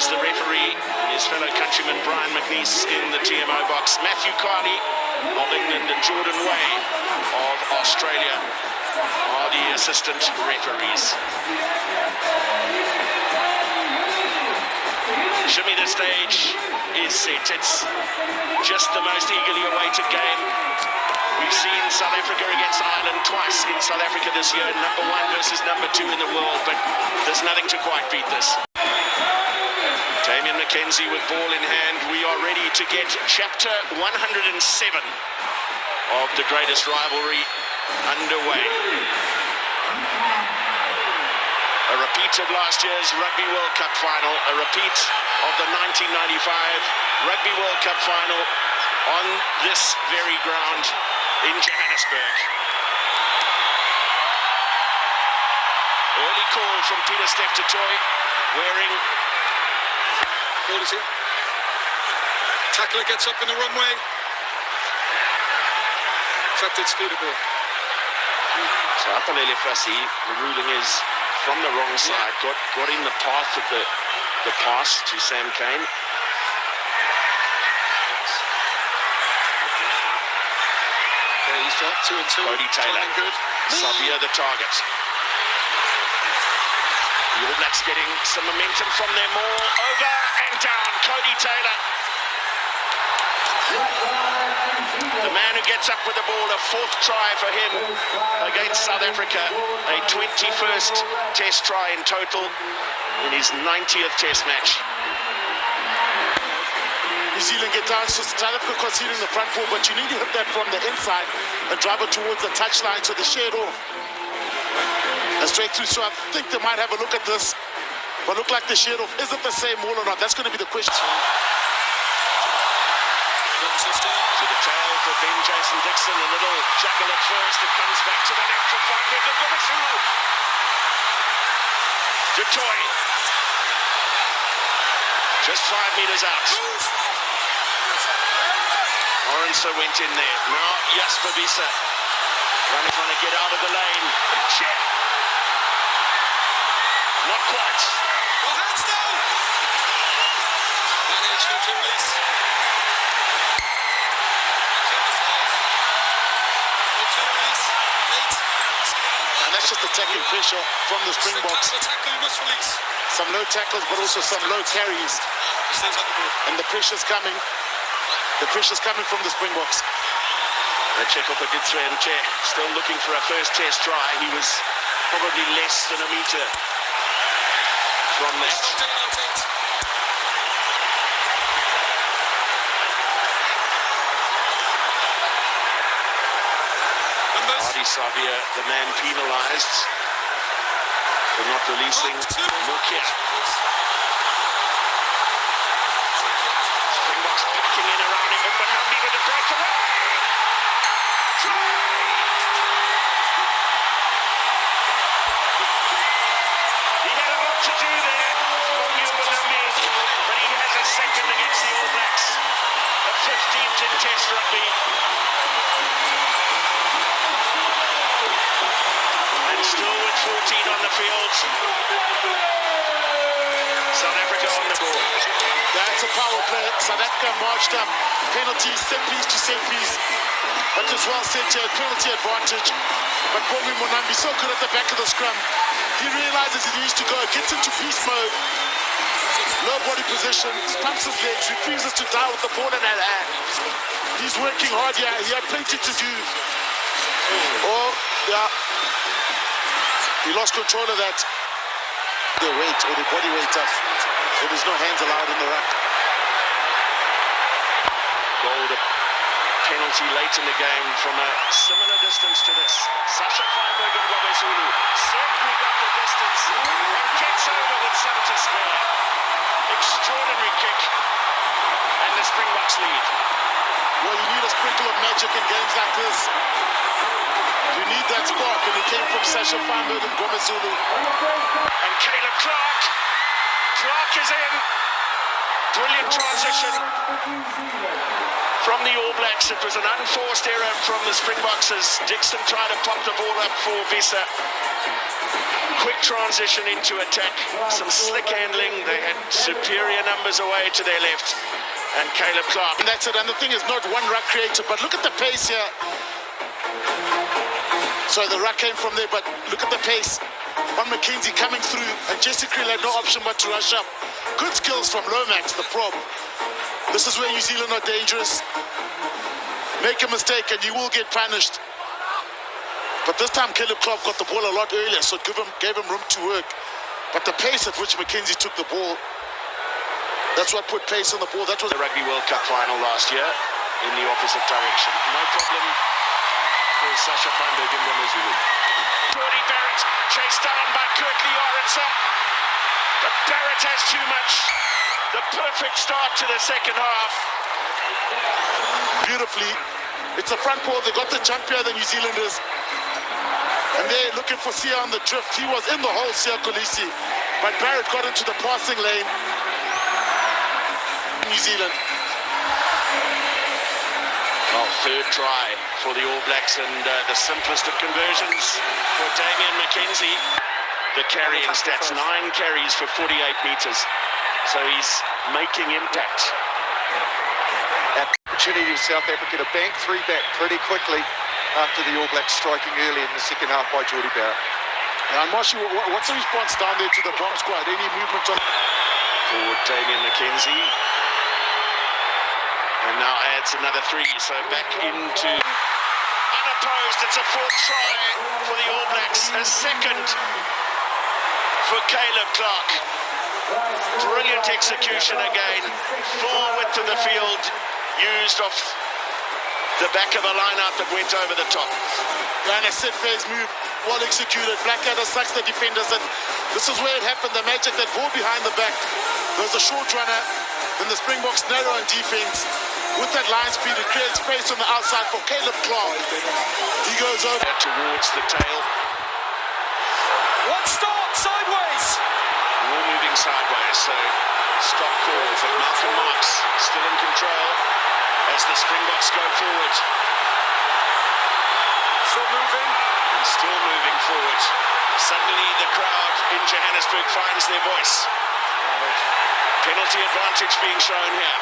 He's the referee, his fellow countryman Brian McNeese in the TMO box. Matthew Carney of England and Jordan Way of Australia are the assistant referees. Shimmy, the stage is set. It's just the most eagerly awaited game. We've seen South Africa against Ireland twice in South Africa this year, number 1 versus number 2 in the world, but there's nothing to quite beat this. Damien McKenzie with ball in hand. We are ready to get chapter 107 of the greatest rivalry underway. A repeat of last year's Rugby World Cup final, a repeat of the 1995 Rugby World Cup final on this very ground in Johannesburg. Early call from Peter Steph du Toit, wearing... Ball is here. Tackler gets up in the runway. Trapped its feet ball. So Apalele Fassi, the ruling is from the wrong side, got in the path of the pass to Sam Cane. Okay, he's dropped 2 and 2. Cody Taylor, good. Sabia the target. The All Blacks getting some momentum from their maul, over and down. Cody Taylor, the man who gets up with the ball, a 4th try for him against South Africa, a 21st test try in total in his 90th test match. New Zealand get down, so South Africa conceding the front ball, but you need to hit that from the inside and drive it towards the touchline, so they share it off. And straight through, so I think they might have a look at this, but look like they share it off. Is it the same ball or not? That's going to be the question. To the tail for Ben Jason Dixon, a little juggle at first, it comes back to the net for Feinberg and Gomesu. Du Toit, just 5 meters out. Orense went in there. Now Jasper Wiese trying to get out of the lane. Check. Not quite. Well, hands down. Managed to release. And that's just attacking pressure from the Springboks. Some low tackles, but also some low carries. And the pressure's coming. The pressure's coming from the Springboks. Chekhov still looking for a first test try. He was probably less than a meter from that. Adi Savia, the man penalised for not releasing Mukia. Springboks packing in around him, but Nambi with the breakaway. He had a lot to do there, Nambi, but he has a second against the All Blacks. A 15th in Test rugby. Still with 14 on the field. South Africa on the ball. That's a power play. South Africa marched up. Penalty, set piece to set piece. But as well said here, penalty advantage. But Bongi Monambi so good at the back of the scrum. He realizes he needs to go, gets into beast mode. Low body position, pumps his legs, refuses to die with the ball in that hand. He's working hard here. He had plenty to do. Oh, yeah. He lost control of that. Their weight or their body weight up. So there's no hands allowed in the ruck. Goal, a penalty late in the game from a similar distance to this. Sasha Feinberg and Gomesu certainly got the distance and gets over with some to spare. Extraordinary kick. And the Springboks lead. Well, you need a sprinkle of magic in games like this. You need that spark, and it came from Sasha Feinberg and Gomesu. And Caleb Clark. Clark is in. Brilliant transition from the All Blacks. It was an unforced error from the Springboks as Dixon tried to pop the ball up for Wiese. quick transition into attack, some slick handling. They had superior numbers away to their left. And Caleb Clark. And that's it. And the thing is, not one ruck created, but look at the pace here. So the ruck came from there, but look at the pace. On McKenzie coming through, and Jesse Creel had no option but to rush up. Good skills from Lomax, the prop. This is where New Zealand are dangerous. Make a mistake and you will get punished. But this time Caleb Clark got the ball a lot earlier, so it gave him room to work. But the pace at which McKenzie took the ball, that's what put pace on the ball. That was the Rugby World Cup final last year in the opposite direction. No problem for Sasha Feinberg in Zulu. Jordy Barrett chased down by Kirtley Orense. But Barrett has too much. The perfect start to the second half. Beautifully. It's a front ball. They got the jump here, the New Zealanders. And they're looking for Sia on the drift. He was in the hole, Sia Kolisi. But Barrett got into the passing lane. New Zealand. Well, third try for the All Blacks and the simplest of conversions for Damian McKenzie. The carrying stats, 9 carries for 48 metres. So he's making impact. Opportunity for South Africa to bank 3 back pretty quickly after the All Blacks striking early in the second half by Jordy Barrett. And Marshy, what's the response down there to the bomb squad? Any movement on for Damian McKenzie? And now adds another 3, so back into unopposed. It's a 4th try for the All Blacks, a second for Caleb Clark. Brilliant execution again, full width of the field, used off the back of a line-out that went over the top. And a set phase move, well executed. Blackadder sucks the defenders, and this is where it happened, the magic, that ball behind the back. There's a short runner, then the Springboks narrow in defense. With that line speed, it creates space on the outside for Caleb Clark. He goes over towards the tail. One stop, sideways. All moving sideways, so stop call, but Malcolm Marx still in control as the Springboks go forward. Still moving. And still moving forward. Suddenly the crowd in Johannesburg finds their voice. Penalty advantage being shown here.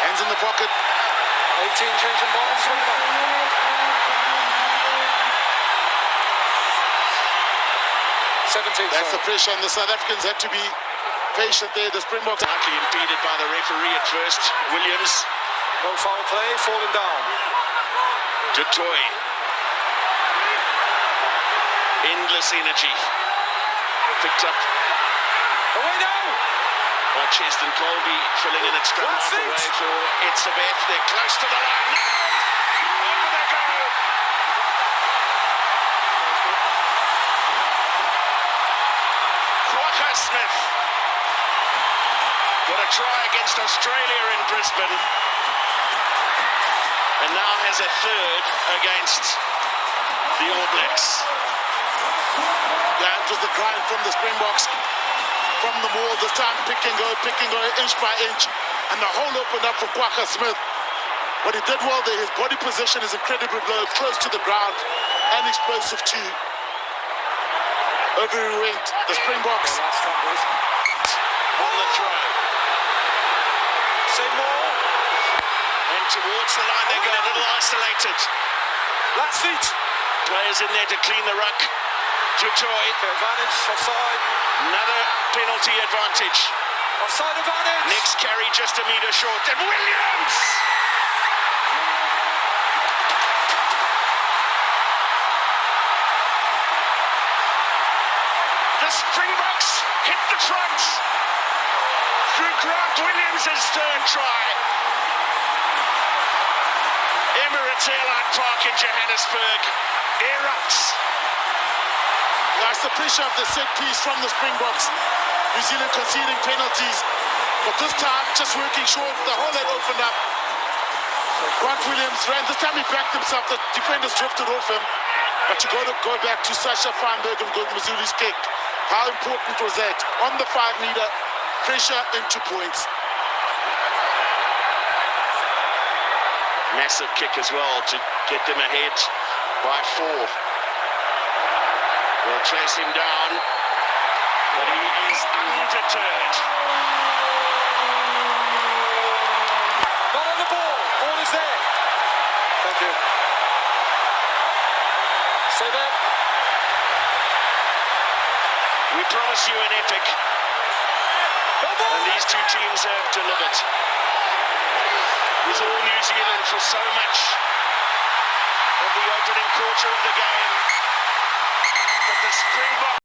hands in the pocket. 18 changing balls. 17. That's the pressure, and the South Africans had to be patient there. The Springboks Slightly impeded by the referee at first. Williams. No foul play, falling down. Du Toit. Endless energy. Picked up Away now. by Cheston Colby, filling in at scrum half away for Etzebeth. They're close to the line. No! Over they go. Quagga Smith got a try against Australia in Brisbane, and now has a third against the All Blacks. Yeah, it was the grind from the Springboks. From the maul, this time pick and go, inch by inch. And the hole opened up for Quagga Smith. But he did well there. His body position is incredibly low, close to the ground, and explosive too. Over he went, the Springboks. On the throw. Say more. And towards the line they go, a little isolated. Last feet. Players in there to clean the ruck. Du Toit. Advantage, offside. Another penalty advantage. Offside advantage. Next carry just a metre short. And Williams! The Springboks hit the front through Grant Williams' third try. Emirates Airline Park in Johannesburg erupts. That's the pressure of the set piece from the Springboks. New Zealand conceding penalties. But this time, just working short, the hole had opened up. Grant Williams ran. This time he backed himself. The defenders drifted off him. But you got to go back to Sasha Feinberg and Mazuli's kick. How important was that? On the 5 meter, pressure into points. Massive kick as well to get them ahead by 4. They'll chase him down, but he is undeterred. Not on the ball. Ball is there. Thank you. So that We promise you an epic, and these two teams have delivered. It was all New Zealand for so much of the opening quarter of the game, but the Springboks